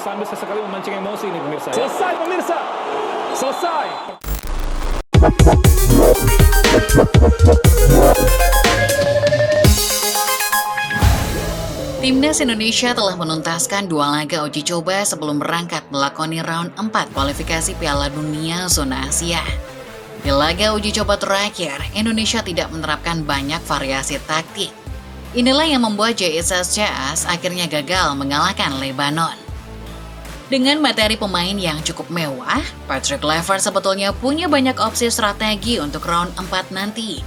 sambil sesekali memancing emosi ini pemirsa. Selesai pemirsa, selesai. Timnas Indonesia telah menuntaskan 2 laga uji coba sebelum berangkat melakoni round 4 kualifikasi Piala Dunia Zona Asia. Di laga uji coba terakhir, Indonesia tidak menerapkan banyak variasi taktik. Inilah yang membuat JSS Jaas akhirnya gagal mengalahkan Lebanon. Dengan materi pemain yang cukup mewah, Patrick Kluivert sebetulnya punya banyak opsi strategi untuk round 4 nanti.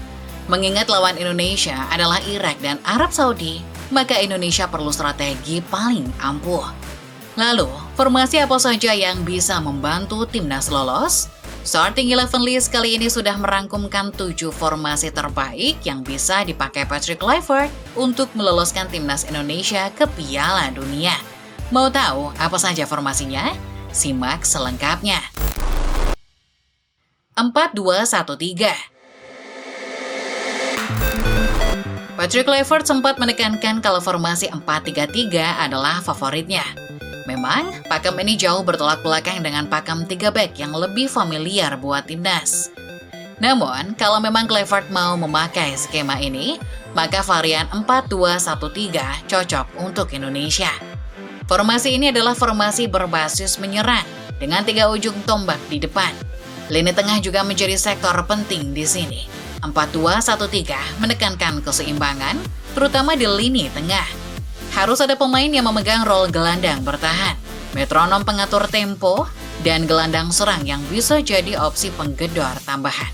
Mengingat lawan Indonesia adalah Irak dan Arab Saudi, maka Indonesia perlu strategi paling ampuh. Lalu, formasi apa saja yang bisa membantu timnas lolos? Starting 11 list kali ini sudah merangkumkan 7 formasi terbaik yang bisa dipakai Patrick Kluivert untuk meloloskan timnas Indonesia ke Piala Dunia. Mau tahu apa saja formasinya? Simak selengkapnya. 4-2-1-3. Patrick Kluivert sempat menekankan kalau formasi 4-3-3 adalah favoritnya. Memang, pakem ini jauh bertolak belakang dengan pakem 3 back yang lebih familiar buat timnas. Namun, kalau memang Kluivert mau memakai skema ini, maka varian 4-2-1-3 cocok untuk Indonesia. Formasi ini adalah formasi berbasis menyerang dengan 3 ujung tombak di depan. Lini tengah juga menjadi sektor penting di sini. 4-2-1-3 menekankan keseimbangan, terutama di lini tengah. Harus ada pemain yang memegang role gelandang bertahan, metronom pengatur tempo, dan gelandang serang yang bisa jadi opsi penggedor tambahan.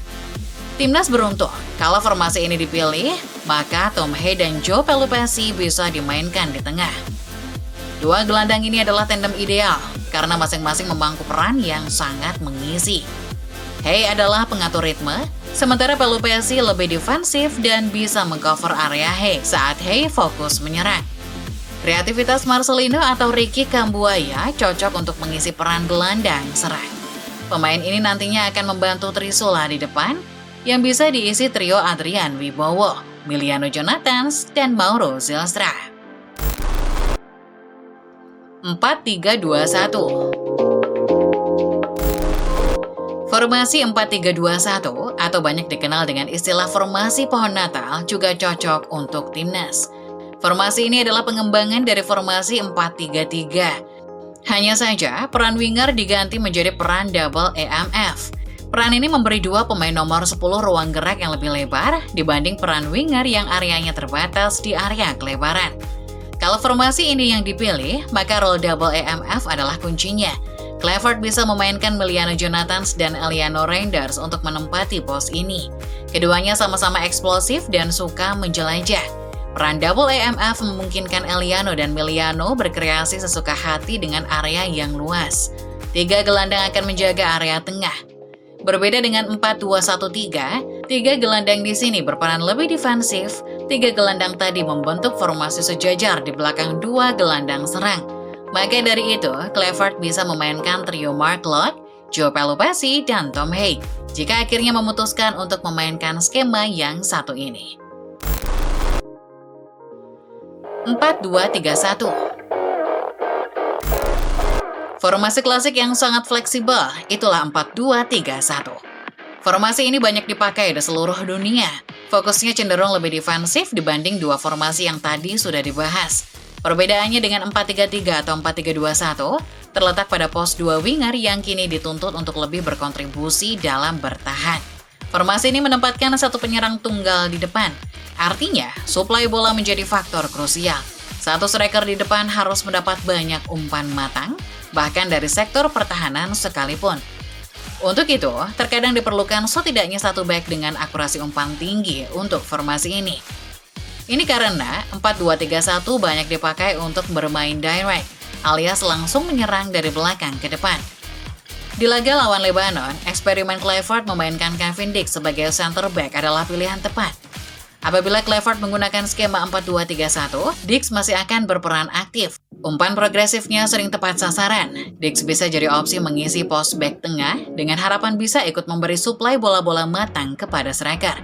Timnas beruntung, kalau formasi ini dipilih, maka Tom Hey dan Joe Pelupessy bisa dimainkan di tengah. 2 gelandang ini adalah tandem ideal, karena masing-masing memangku peran yang sangat mengisi. Hey adalah pengatur ritme, sementara Pelupessy lebih defensif dan bisa mengcover area Hey saat Hey fokus menyerang. Kreativitas Marcelino atau Ricky Kambuaya cocok untuk mengisi peran gelandang serang. Pemain ini nantinya akan membantu Trisula di depan, yang bisa diisi trio Adrian Wibowo, Miliano Jonathans, dan Mauro Zylstra. 4-3-2-1. Formasi 4-3-2-1 atau banyak dikenal dengan istilah formasi pohon Natal juga cocok untuk timnas. Formasi ini adalah pengembangan dari formasi 4-3-3. Hanya saja, peran winger diganti menjadi peran double EMF. Peran ini memberi 2 pemain nomor 10 ruang gerak yang lebih lebar dibanding peran winger yang areanya terbatas di area kelebaran. Kalau formasi ini yang dipilih, maka role double EMF adalah kuncinya. Kluivert bisa memainkan Miliano Jonathans dan Eliano Reinders untuk menempati pos ini. Keduanya sama-sama eksplosif dan suka menjelajah. Peran double EMF memungkinkan Eliano dan Miliano berkreasi sesuka hati dengan area yang luas. 3 gelandang akan menjaga area tengah. Berbeda dengan 4-2-1-3, 3 gelandang di sini berperan lebih defensif. 3 gelandang tadi membentuk formasi sejajar di belakang 2 gelandang serang. Maka dari itu, Kluivert bisa memainkan trio Mark Locke, Joe Pelupessy, dan Tom Hey jika akhirnya memutuskan untuk memainkan skema yang satu ini. 4-2-3-1. Formasi klasik yang sangat fleksibel, itulah 4-2-3-1. Formasi ini banyak dipakai di seluruh dunia. Fokusnya cenderung lebih defensif dibanding 2 formasi yang tadi sudah dibahas. Perbedaannya dengan 4-3-3 atau 4-3-2-1 terletak pada pos 2 winger yang kini dituntut untuk lebih berkontribusi dalam bertahan. Formasi ini menempatkan 1 penyerang tunggal di depan. Artinya, suplai bola menjadi faktor krusial. 1 striker di depan harus mendapat banyak umpan matang, bahkan dari sektor pertahanan sekalipun. Untuk itu, terkadang diperlukan setidaknya 1 back dengan akurasi umpan tinggi untuk formasi ini. Ini karena 4-2-3-1 banyak dipakai untuk bermain direct, alias langsung menyerang dari belakang ke depan. Di laga lawan Lebanon, eksperimen Kluivert memainkan Kevin Dix sebagai center back adalah pilihan tepat. Apabila Kluivert menggunakan skema 4-2-3-1, Dix masih akan berperan aktif. Umpan progresifnya sering tepat sasaran. Dix bisa jadi opsi mengisi pos back tengah dengan harapan bisa ikut memberi suplai bola-bola matang kepada striker.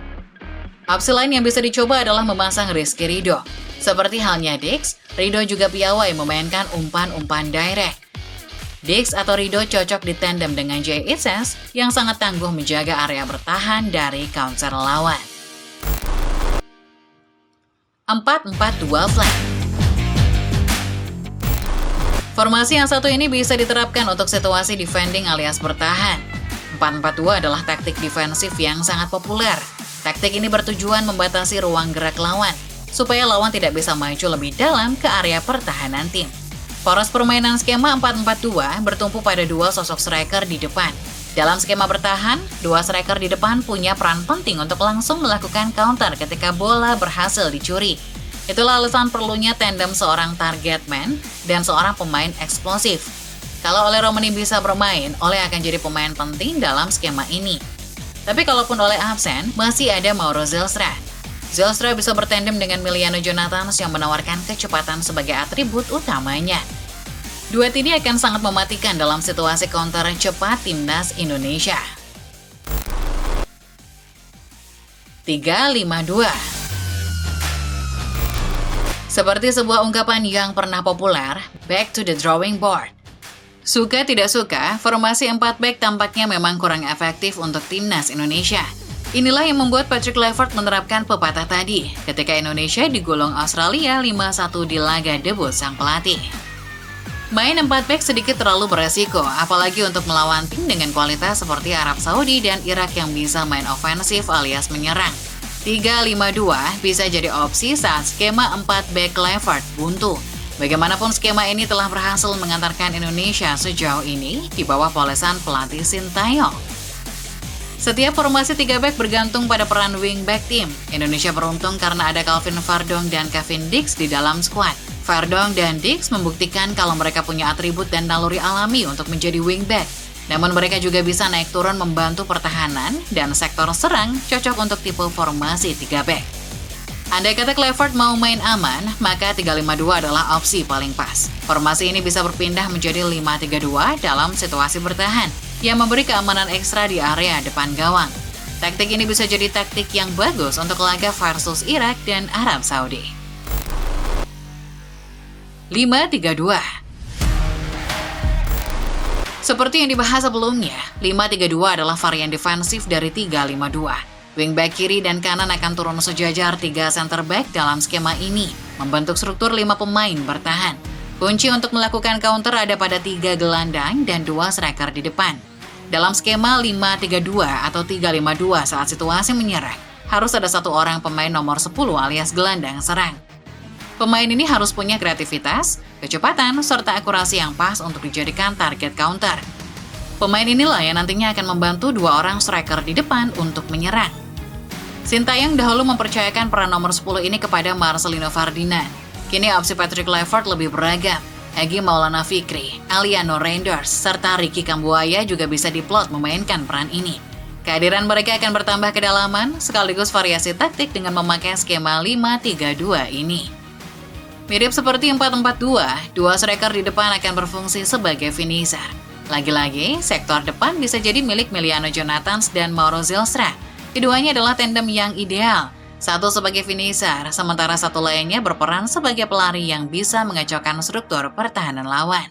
Opsi lain yang bisa dicoba adalah memasang Rizky Ridho. Seperti halnya Dix, Ridho juga piawai memainkan umpan-umpan direct. Diggs atau Rido cocok ditandem dengan Jay Itzes yang sangat tangguh menjaga area bertahan dari counter lawan. 4-4-2 flank. Formasi yang satu ini bisa diterapkan untuk situasi defending alias bertahan. 4-4-2 adalah taktik defensif yang sangat populer. Taktik ini bertujuan membatasi ruang gerak lawan, supaya lawan tidak bisa maju lebih dalam ke area pertahanan tim. Poros permainan skema 4-4-2 bertumpu pada dua sosok striker di depan. Dalam skema bertahan, dua striker di depan punya peran penting untuk langsung melakukan counter ketika bola berhasil dicuri. Itulah alasan perlunya tandem seorang target man dan seorang pemain eksplosif. Kalau Ole Romani bisa bermain, Ole akan jadi pemain penting dalam skema ini. Tapi kalaupun Ole absen, masih ada Mauro Zylstra. Zylstra bisa bertandem dengan Emiliano Jonathans yang menawarkan kecepatan sebagai atribut utamanya. Duet ini akan sangat mematikan dalam situasi counter cepat timnas Indonesia. 3-5-2. Seperti sebuah ungkapan yang pernah populer, back to the drawing board. Suka tidak suka, formasi 4 back tampaknya memang kurang efektif untuk timnas Indonesia. Inilah yang membuat Patrick Kluivert menerapkan pepatah tadi ketika Indonesia digulung Australia 5-1 di laga debut sang pelatih. Main 4 back sedikit terlalu beresiko, apalagi untuk melawan tim dengan kualitas seperti Arab Saudi dan Irak yang bisa main ofensif alias menyerang. 3-5-2 bisa jadi opsi saat skema 4 back Kluivert buntu. Bagaimanapun skema ini telah berhasil mengantarkan Indonesia sejauh ini di bawah polesan pelatih Sintayong. Setiap formasi 3 back bergantung pada peran wingback tim. Indonesia beruntung karena ada Calvin Verdong dan Kevin Diggs di dalam skuad. Verdong dan Diggs membuktikan kalau mereka punya atribut dan naluri alami untuk menjadi wingback. Namun mereka juga bisa naik turun membantu pertahanan dan sektor serang cocok untuk tipe formasi 3 back. Andai kata Kluivert mau main aman, maka 3-5-2 adalah opsi paling pas. Formasi ini bisa berpindah menjadi 5-3-2 dalam situasi bertahan, yang memberi keamanan ekstra di area depan gawang. Taktik ini bisa jadi taktik yang bagus untuk laga versus Irak dan Arab Saudi. 5-3-2. Seperti yang dibahas sebelumnya, 5-3-2 adalah varian defensif dari 3-5-2. Wingback kiri dan kanan akan turun sejajar 3 center back dalam skema ini, membentuk struktur 5 pemain bertahan. Kunci untuk melakukan counter ada pada 3 gelandang dan 2 striker di depan. Dalam skema 5-3-2 atau 3-5-2 saat situasi menyerang, harus ada satu orang pemain nomor 10 alias gelandang serang. Pemain ini harus punya kreativitas, kecepatan, serta akurasi yang pas untuk dijadikan target counter. Pemain inilah yang nantinya akan membantu 2 orang striker di depan untuk menyerang. Sintayong dahulu mempercayakan peran nomor 10 ini kepada Marcelino Ferdinand. Kini opsi Patrick Kluivert lebih beragam. Egy Maulana Fikri, Aliano Reinders, serta Ricky Kambuaya juga bisa diplot memainkan peran ini. Kehadiran mereka akan bertambah kedalaman sekaligus variasi taktik dengan memakai skema 5-3-2 ini. Mirip seperti 4-4-2, 2 striker di depan akan berfungsi sebagai finisher. Lagi-lagi, sektor depan bisa jadi milik Emiliano Jonathans dan Mauro Zylstra. Keduanya adalah tandem yang ideal. Satu sebagai finisher, sementara satu lainnya berperan sebagai pelari yang bisa mengacaukan struktur pertahanan lawan.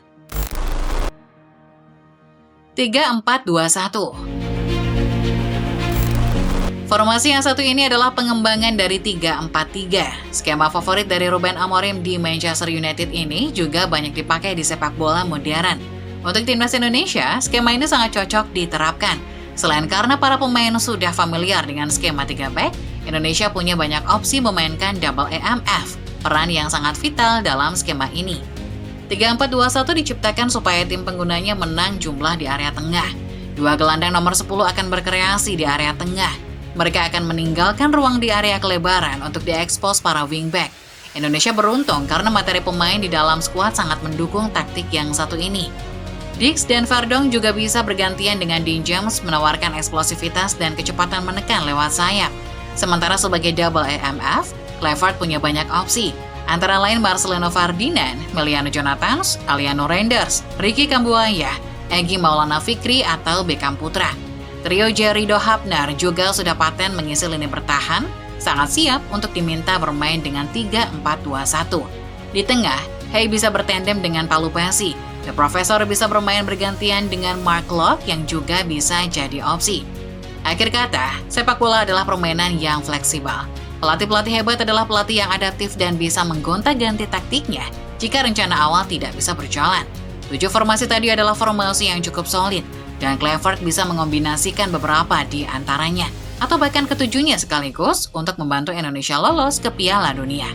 3-4-2-1. Formasi yang satu ini adalah pengembangan dari 3-4-3. Skema favorit dari Ruben Amorim di Manchester United ini juga banyak dipakai di sepak bola modern. Untuk timnas Indonesia, skema ini sangat cocok diterapkan. Selain karena para pemain sudah familiar dengan skema 3 back, Indonesia punya banyak opsi memainkan double EMF, peran yang sangat vital dalam skema ini. 3-4-2-1 diciptakan supaya tim penggunanya menang jumlah di area tengah. 2 gelandang nomor 10 akan berkreasi di area tengah. Mereka akan meninggalkan ruang di area kelebaran untuk diekspos para wingback. Indonesia beruntung karena materi pemain di dalam skuad sangat mendukung taktik yang satu ini. Diggs dan Verdong juga bisa bergantian dengan Dean James menawarkan eksplosivitas dan kecepatan menekan lewat sayap. Sementara sebagai double EMF, Kluivert punya banyak opsi, antara lain Marcelino Ferdinand, Emiliano Jonathans, Aliano Reinders, Ricky Kambuaya, Egy Maulana Fikri, atau Beckham Putra. Trio Jerido Hapner juga sudah paten mengisi lini bertahan, sangat siap untuk diminta bermain dengan 3-4-2-1. Di tengah, Hey bisa bertandem dengan Palu Pesi. The Professor bisa bermain bergantian dengan Mark Locke yang juga bisa jadi opsi. Akhir kata, sepak bola adalah permainan yang fleksibel. Pelatih-pelatih hebat adalah pelatih yang adaptif dan bisa menggonta-ganti taktiknya jika rencana awal tidak bisa berjalan. 7 formasi tadi adalah formasi yang cukup solid, dan Kluivert bisa mengombinasikan beberapa di antaranya, atau bahkan ketujuhnya sekaligus untuk membantu Indonesia lolos ke Piala Dunia.